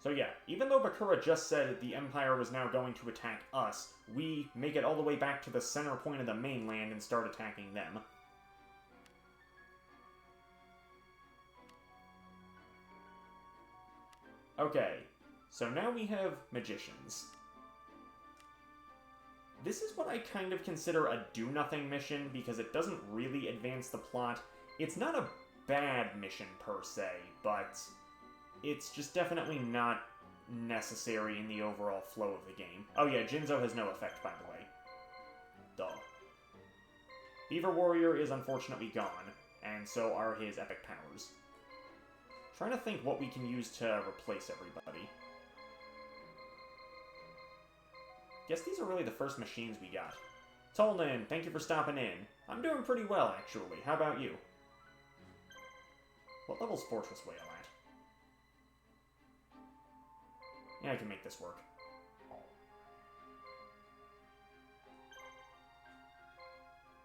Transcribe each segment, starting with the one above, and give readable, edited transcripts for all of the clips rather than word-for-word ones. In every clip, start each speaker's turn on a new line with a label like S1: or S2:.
S1: So yeah, even though Bakura just said that the Empire was now going to attack us, we make it all the way back to the center point of the mainland and start attacking them. Okay, so now we have magicians. This is what I kind of consider a do-nothing mission, because it doesn't really advance the plot. It's not a bad mission per se, but it's just definitely not necessary in the overall flow of the game. Oh yeah, Jinzo has no effect, by the way. Duh. Beaver Warrior is unfortunately gone, and so are his epic powers. Trying to think what we can use to replace everybody. Guess these are really the first machines we got. Tolnan, thank you for stopping in. I'm doing pretty well, actually. How about you? What level's Fortress Whale at? Yeah, I can make this work.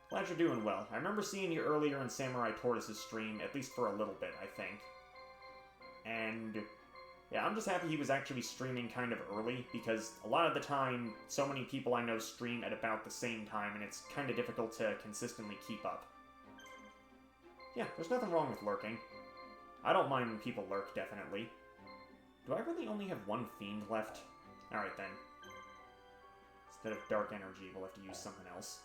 S1: Glad you're doing well. I remember seeing you earlier in Samurai Tortoise's stream, at least for a little bit, I think. And yeah, I'm just happy he was actually streaming kind of early, because a lot of the time, so many people I know stream at about the same time, and it's kind of difficult to consistently keep up. Yeah, there's nothing wrong with lurking. I don't mind when people lurk, definitely. Do I really only have one Fiend left? Alright then. Instead of Dark Energy, we'll have to use something else.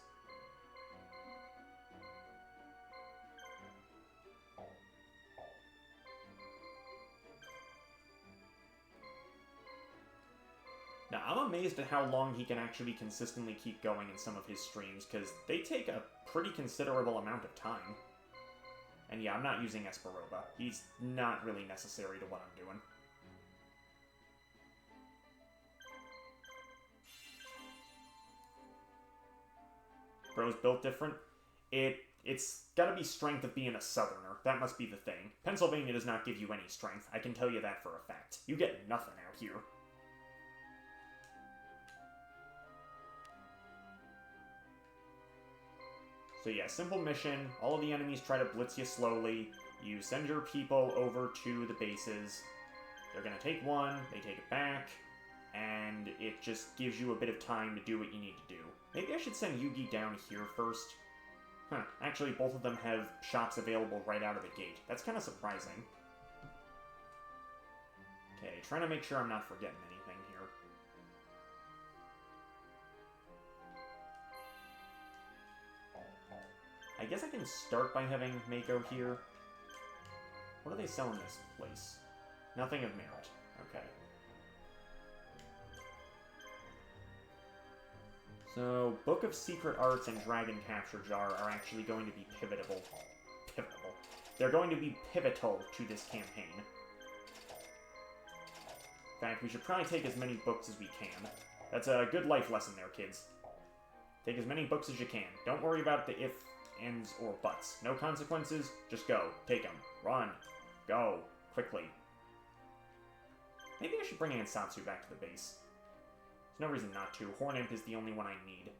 S1: Now, I'm amazed at how long he can actually consistently keep going in some of his streams, because they take a pretty considerable amount of time. And yeah, I'm not using Esperoba. He's not really necessary to what I'm doing. Bro's built different. It's gotta be strength of being a southerner. That must be the thing. Pennsylvania does not give you any strength. I can tell you that for a fact. You get nothing out here. So yeah, simple mission. All of the enemies try to blitz you slowly. You send your people over to the bases. They're gonna take one, they take it back, and it just gives you a bit of time to do what you need to do. Maybe I should send Yugi down here first. Huh, actually both of them have shops available right out of the gate. That's kind of surprising. Okay, trying to make sure I'm not forgetting anything here. I guess I can start by having Mako here. What do they sell in this place? Nothing of merit. Okay. So, Book of Secret Arts and Dragon Capture Jar are actually going to be pivotal. They're going to be pivotal to this campaign. In fact, we should probably take as many books as we can. That's a good life lesson there, kids. Take as many books as you can. Don't worry about the if, ands, or buts. No consequences, just go. Take them. Run. Go. Quickly. Maybe I should bring Ansatsu back to the base. There's no reason not to. Horn Imp is the only one I need.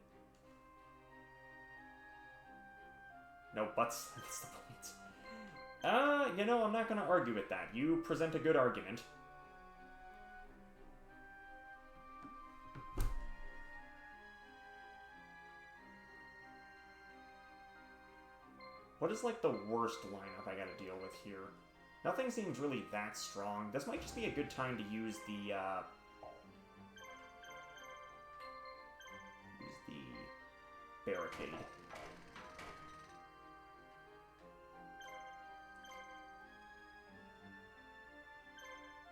S1: No buts, that's the point. You know, I'm not gonna argue with that. You present a good argument. What is, like, the worst lineup I gotta deal with here? Nothing seems really that strong. This might just be a good time to use the, barricade.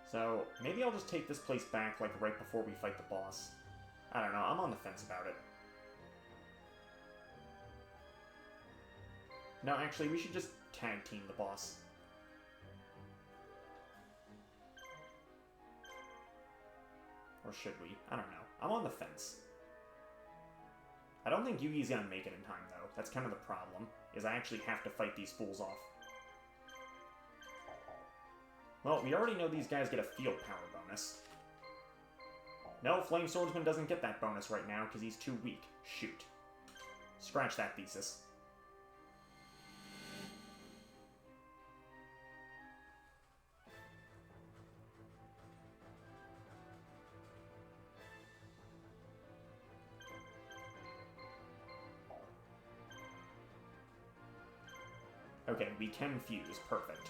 S1: So, maybe I'll just take this place back, like, right before we fight the boss. I don't know, I'm on the fence about it. No, actually, we should just tag team the boss. Or should we? I don't know. I'm on the fence. I don't think Yugi's gonna make it in time, though. That's kind of the problem, is I actually have to fight these fools off. Well, we already know these guys get a field power bonus. No, Flame Swordsman doesn't get that bonus right now, because he's too weak. Shoot. Scratch that thesis. Okay, we can fuse. Perfect.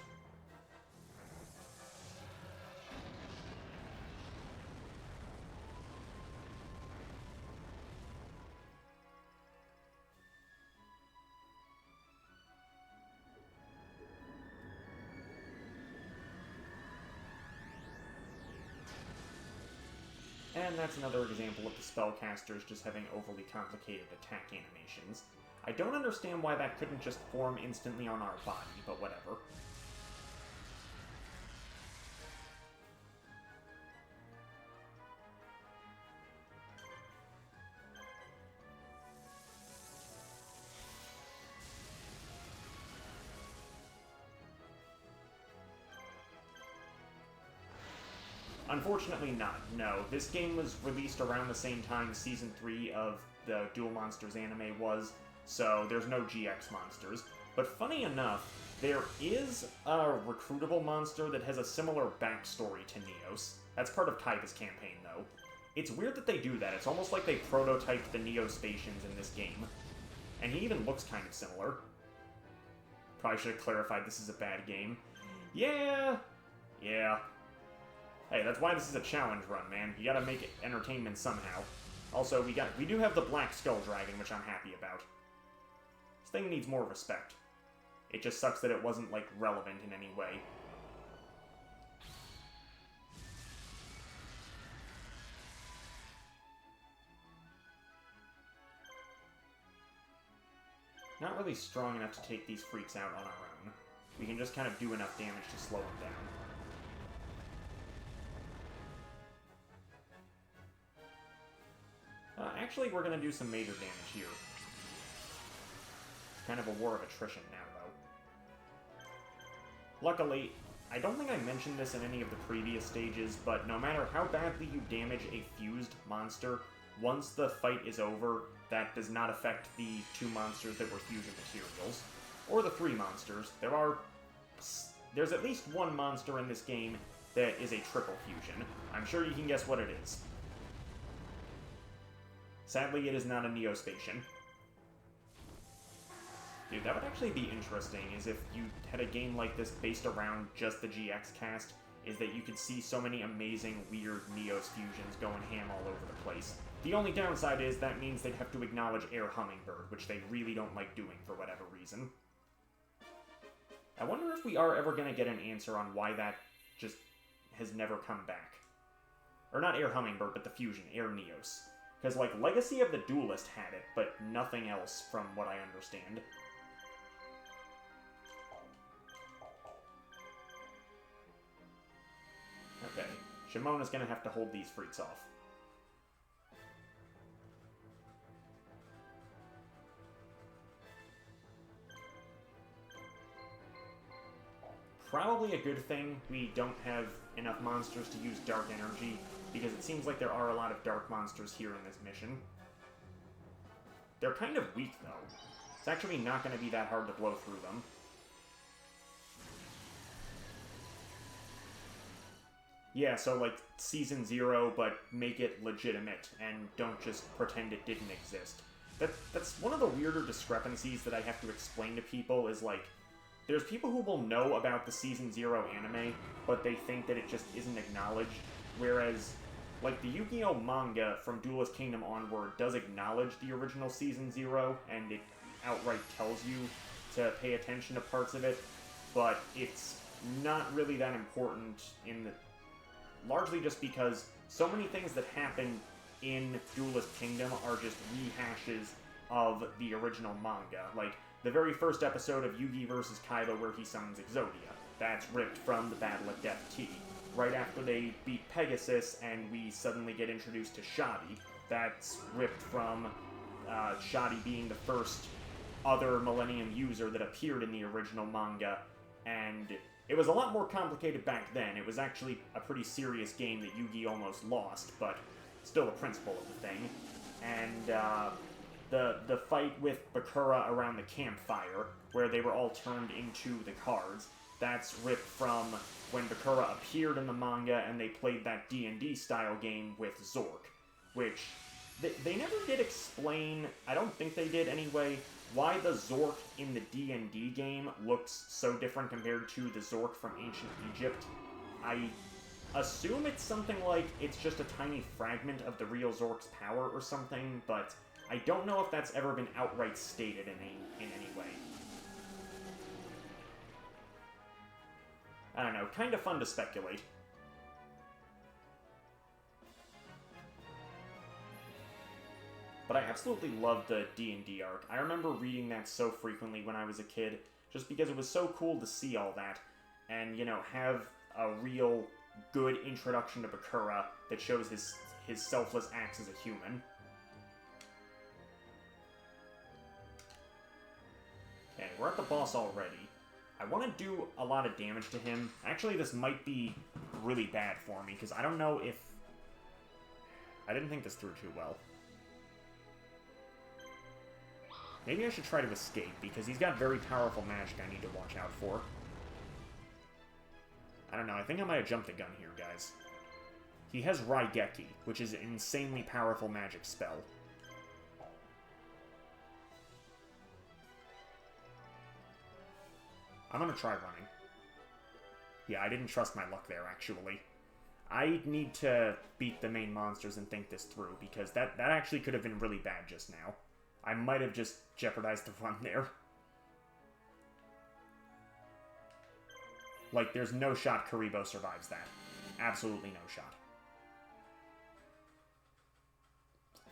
S1: And that's another example of the spellcasters just having overly complicated attack animations. I don't understand why that couldn't just form instantly on our body, but whatever. Unfortunately not, no. This game was released around the same time Season 3 of the Duel Monsters anime was, so there's no GX monsters. But funny enough, there is a recruitable monster that has a similar backstory to Neos. That's part of Kaiba's campaign, though. It's weird that they do that. It's almost like they prototyped the Neo-Spatians in this game. And he even looks kind of similar. Probably should have clarified this is a bad game. Yeah. Hey, that's why this is a challenge run, man. You gotta make it entertainment somehow. Also, we do have the Black Skull Dragon, which I'm happy about. This thing needs more respect. It just sucks that it wasn't, like, relevant in any way. Not really strong enough to take these freaks out on our own. We can just kind of do enough damage to slow them down. Actually, we're going to do some major damage here. It's kind of a war of attrition now, though. Luckily, I don't think I mentioned this in any of the previous stages, but no matter how badly you damage a fused monster, once the fight is over, that does not affect the 2 monsters that were fusion materials. Or the 3 monsters. There's at least 1 monster in this game that is a triple fusion. I'm sure you can guess what it is. Sadly, it is not a Neo-Spatian. Dude, that would actually be interesting, is if you had a game like this based around just the GX cast, is that you could see so many amazing, weird Neos fusions going ham all over the place. The only downside is that means they'd have to acknowledge Air Hummingbird, which they really don't like doing for whatever reason. I wonder if we are ever going to get an answer on why that just has never come back. Or not Air Hummingbird, but the fusion, Air Neos. Because, like, Legacy of the Duelist had it, but nothing else, from what I understand. Okay, Shimona's gonna have to hold these freaks off. Probably a good thing we don't have enough monsters to use Dark Energy, because it seems like there are a lot of dark monsters here in this mission. They're kind of weak, though. It's actually not going to be that hard to blow through them. Yeah, so like Season 0, but make it legitimate, and don't just pretend it didn't exist. That's one of the weirder discrepancies that I have to explain to people, is like, there's people who will know about the Season 0 anime, but they think that it just isn't acknowledged, whereas, like, the Yu-Gi-Oh! Manga from Duelist Kingdom onward does acknowledge the original Season 0, and it outright tells you to pay attention to parts of it, but it's not really that important largely just because so many things that happen in Duelist Kingdom are just rehashes of the original manga. Like, the very first episode of Yugi vs. Kaiba where he summons Exodia. That's ripped from the Battle of Death T. Right after they beat Pegasus and we suddenly get introduced to Shoddy, that's ripped from Shoddy being the first other Millennium user that appeared in the original manga, and it was a lot more complicated back then. It was actually a pretty serious game that Yugi almost lost, but still the principle of the thing. And the fight with Bakura around the campfire, where they were all turned into the cards, that's ripped from when Bakura appeared in the manga and they played that D&D style game with Zork, which they never did explain, I don't think they did anyway, why the Zork in the D&D game looks so different compared to the Zork from ancient Egypt. I assume it's something like it's just a tiny fragment of the real Zork's power or something, but I don't know if that's ever been outright stated in any way. I don't know, kind of fun to speculate. But I absolutely loved the D&D arc. I remember reading that so frequently when I was a kid, just because it was so cool to see all that, and, you know, have a real good introduction to Bakura that shows his selfless acts as a human. Okay, we're at the boss already. I want to do a lot of damage to him. Actually, this might be really bad for me, because I don't know if... I didn't think this through too well. Maybe I should try to escape, because he's got very powerful magic I need to watch out for. I don't know, I think I might have jumped the gun here, guys. He has Raigeki, which is an insanely powerful magic spell. I'm gonna try running. Yeah, I didn't trust my luck there, actually. I need to beat the main monsters and think this through, because that actually could have been really bad just now. I might have just jeopardized the run there. Like, there's no shot Kuribo survives that. Absolutely no shot.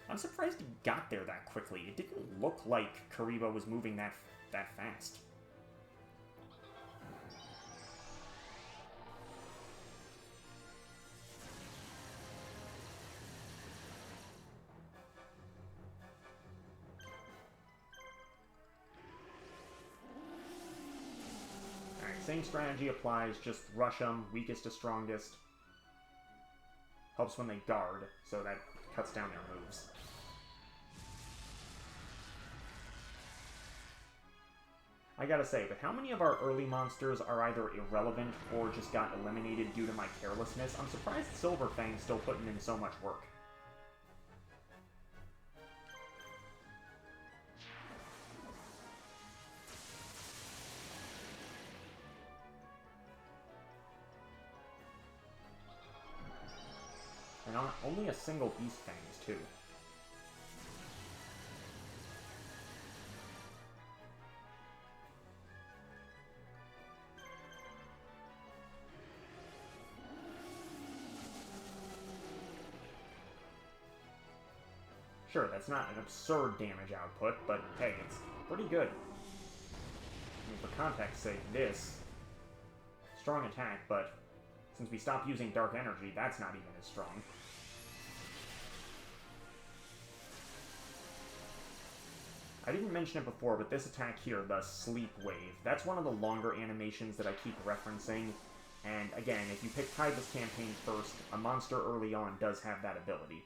S1: I'm surprised he got there that quickly. It didn't look like Kuribo was moving that fast. Same strategy applies, just rush them, weakest to strongest. Helps when they guard, so that cuts down their moves. I gotta say, but how many of our early monsters are either irrelevant or just got eliminated due to my carelessness? I'm surprised Silverfang's still putting in so much work. And only a single Beast Fangs, too. Sure, that's not an absurd damage output, but hey, it's pretty good. I mean, for context's sake, this... strong attack, but since we stopped using Dark Energy, that's not even as strong. I didn't mention it before, but this attack here, the Sleep Wave, that's one of the longer animations that I keep referencing. And again, if you pick Kaiba's campaign first, a monster early on does have that ability.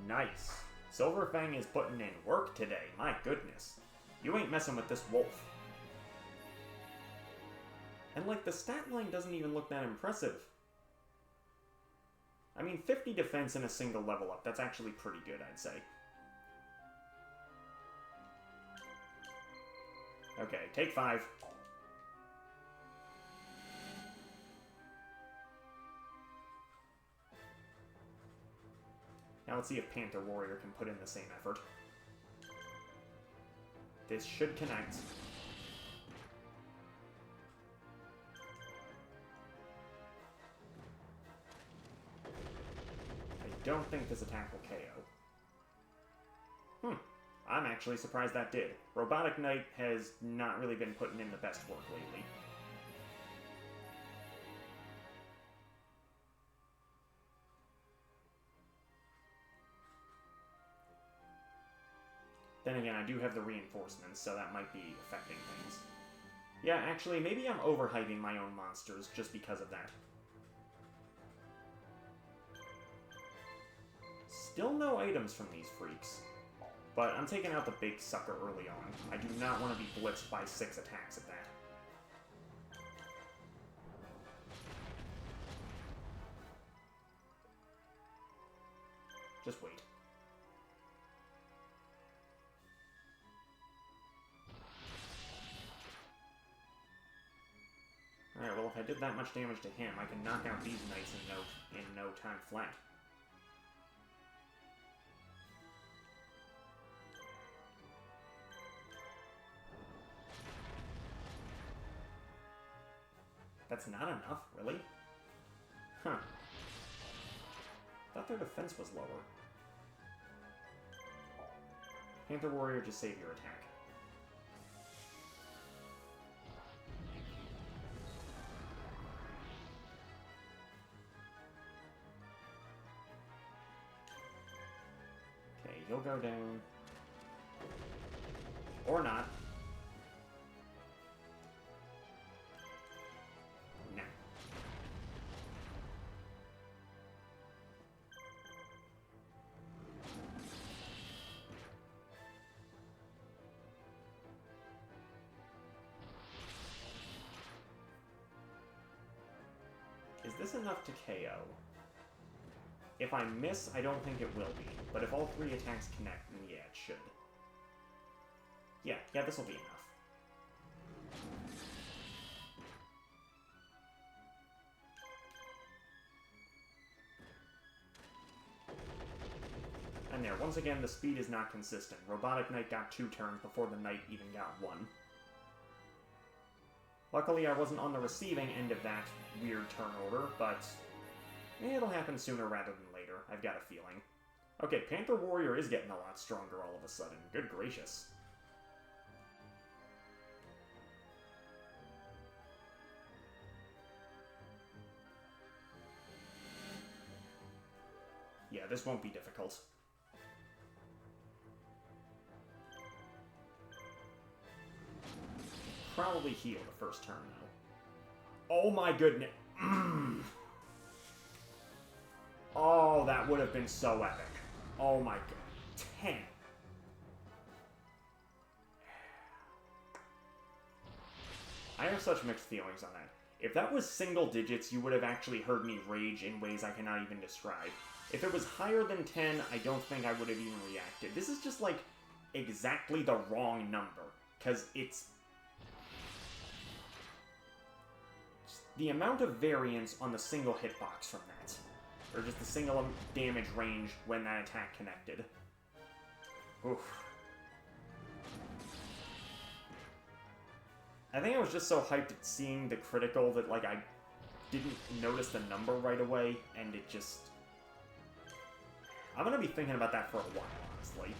S1: Nice. Silverfang is putting in work today, my goodness. You ain't messing with this wolf. And like, the stat line doesn't even look that impressive. I mean, 50 defense in a single level up, that's actually pretty good, I'd say. Okay, take 5. Now let's see if Panther Warrior can put in the same effort. This should connect. I don't think this attack will KO. I'm actually surprised that did. Robotic Knight has not really been putting in the best work lately. then again, I do have the reinforcements, so that might be affecting things. Yeah, actually, maybe I'm overhyping my own monsters just because of that. Still no items from these freaks. But I'm taking out the big sucker early on. I do not want to be blitzed by 6 attacks at that. Just wait. Alright, well if I did that much damage to him, I can knock out these knights in no time flat. That's not enough, really? Huh. Thought their defense was lower. Panther Warrior, just save your attack. Okay, you'll go down. Or not. No. Is this enough to KO? If I miss, I don't think it will be. But if all 3 attacks connect, then yeah, it should. Yeah, this will be enough. And there, once again, the speed is not consistent. Robotic Knight got 2 turns before the Knight even got 1. Luckily, I wasn't on the receiving end of that weird turn order, but it'll happen sooner rather than later, I've got a feeling. Okay, Panther Warrior is getting a lot stronger all of a sudden. Good gracious. Yeah, this won't be difficult. Probably heal the first turn, though. Oh my goodness. Oh, that would have been so epic. Oh my god. 10. I have such mixed feelings on that. If that was single digits, you would have actually heard me rage in ways I cannot even describe. If it was higher than 10, I don't think I would have even reacted. This is just, like, exactly the wrong number. Because it's... the amount of variance on the single hitbox from that. Or just the single damage range when that attack connected. Oof. I think I was just so hyped at seeing the critical that, like, I didn't notice the number right away, and it just... I'm gonna be thinking about that for a while, honestly.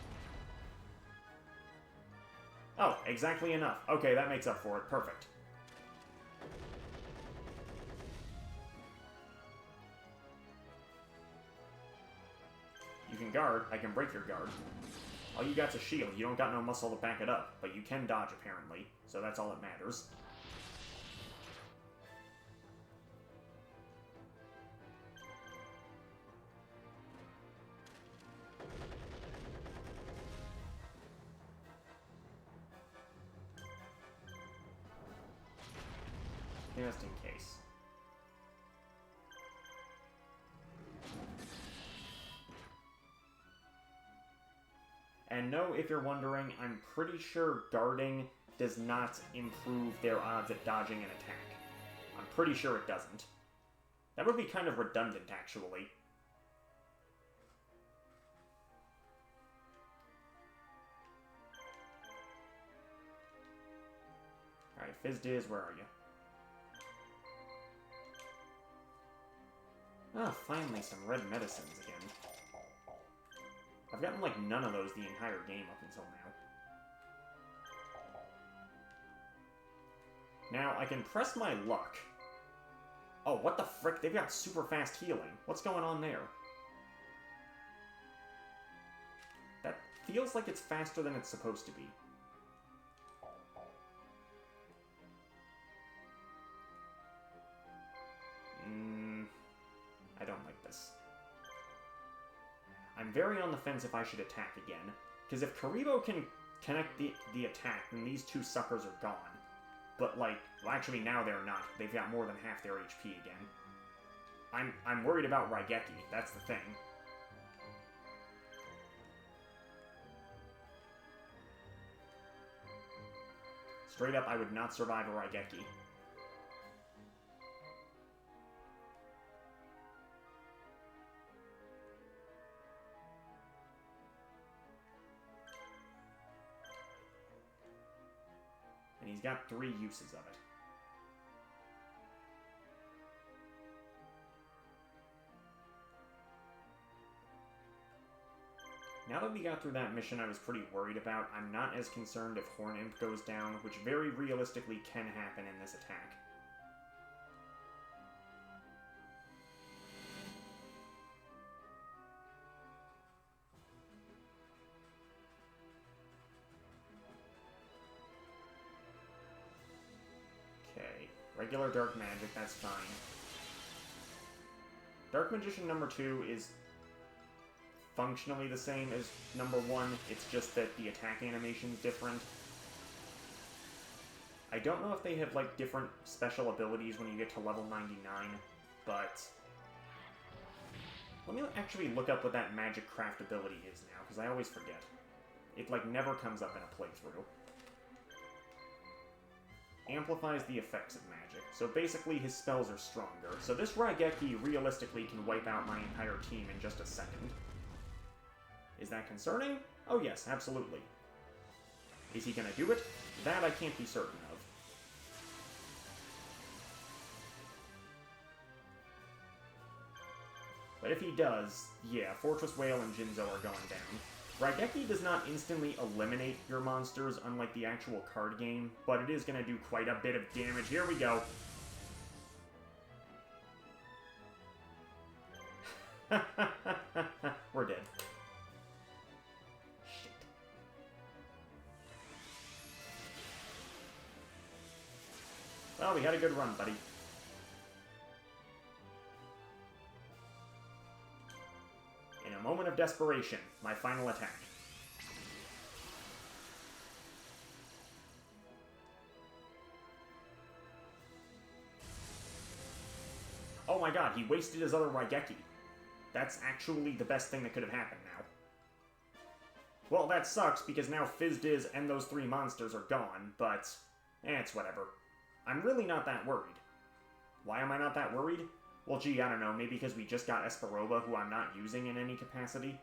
S1: Oh, exactly enough. Okay, that makes up for it. Perfect. You can guard. I can break your guard. All you got's a shield. You don't got no muscle to back it up. But you can dodge, apparently. So that's all that matters. Just in case. And no, if you're wondering, I'm pretty sure guarding does not improve their odds at dodging an attack. I'm pretty sure it doesn't. That would be kind of redundant, actually. Alright, Fizdiz, where are you? Ah, finally some red medicines again. I've gotten, like, none of those the entire game up until now. Now, I can press my luck. Oh, what the frick? They've got super fast healing. What's going on there? feels like it's faster than it's supposed to be. I don't like this. I'm very on the fence if I should attack again. Because if Karibo can connect the attack, then these two suckers are gone. But, like, well, actually now they're not. They've got more than half their HP again. I'm worried about Raigeki, that's the thing. Straight up, I would not survive a Raigeki. And he's got 3 uses of it. Now that we got through that mission I was pretty worried about, I'm not as concerned if Horn Imp goes down, which very realistically can happen in this attack. Okay, regular Dark Magic, that's fine. Dark Magician number 2 is functionally the same as number 1, it's just that the attack animation's different. I don't know if they have, like, different special abilities when you get to level 99, but... Let me actually look up what that magic craft ability is now, because I always forget. It, like, never comes up in a playthrough. Amplifies the effects of magic. So basically his spells are stronger. So this Raigeki realistically can wipe out my entire team in just a second. Is that concerning? Oh yes, absolutely. Is he gonna do it? That I can't be certain of. But if he does, yeah, Fortress Whale and Jinzo are going down. Raigeki does not instantly eliminate your monsters, unlike the actual card game, but it is going to do quite a bit of damage. Here we go. We're dead. Shit. Well, we had a good run, buddy. In a moment of desperation, my final attack. Oh my god, he wasted his other Raigeki. That's actually the best thing that could have happened now. Well, that sucks, because now Fizdiz and those 3 monsters are gone, but... it's whatever. I'm really not that worried. Why am I not that worried? Well, gee, I don't know, maybe because we just got Esperoba, who I'm not using in any capacity.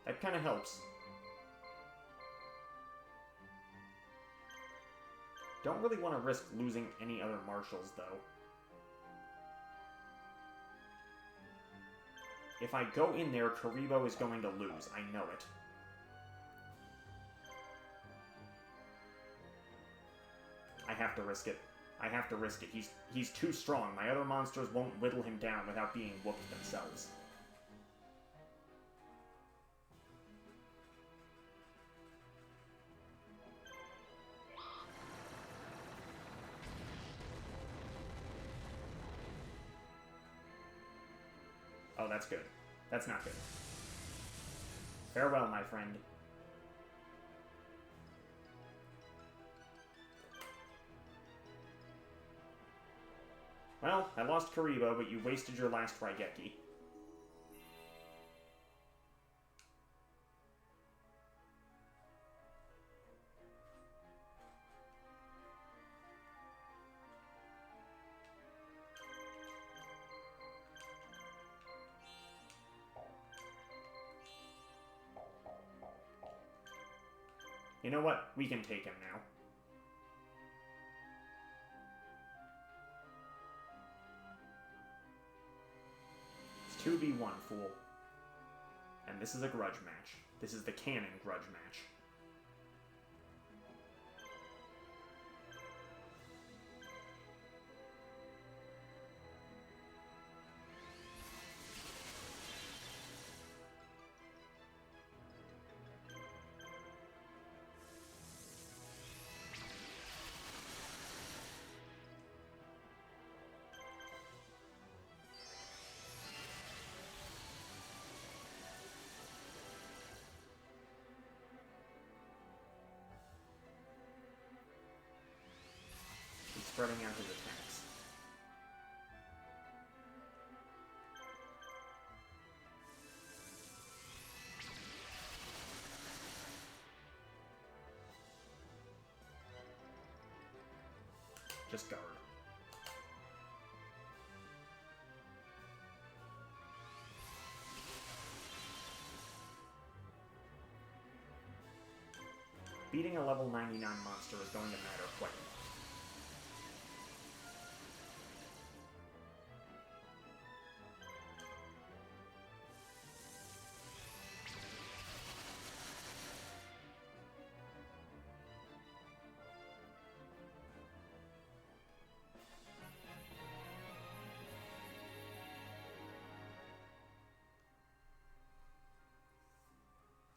S1: That kind of helps. Don't really want to risk losing any other marshals, though. If I go in there, Karibo is going to lose. I know it. I have to risk it. I have to risk it. He's too strong. My other monsters won't whittle him down without being whooped themselves. Oh, that's good. That's not good. Farewell, my friend. Well, I lost Karibo, but you wasted your last Raigeki. You know what? We can take him now. It's 2v1, fool. And this is a grudge match. This is the canon grudge match. spreading out his attacks. Just guard. Beating a level 99 monster is going to matter quite a lot.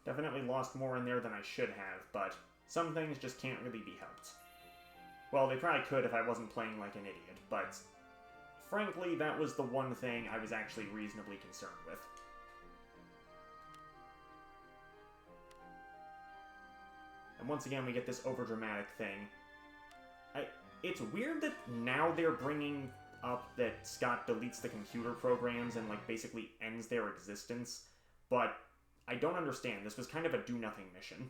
S1: Definitely lost more in there than I should have, but some things just can't really be helped. Well, they probably could if I wasn't playing like an idiot, but frankly, that was the one thing I was actually reasonably concerned with. And once again, we get this overdramatic thing. It's weird that now they're bringing up that Scott deletes the computer programs and, like, basically ends their existence, but I don't understand. This was kind of a do-nothing mission.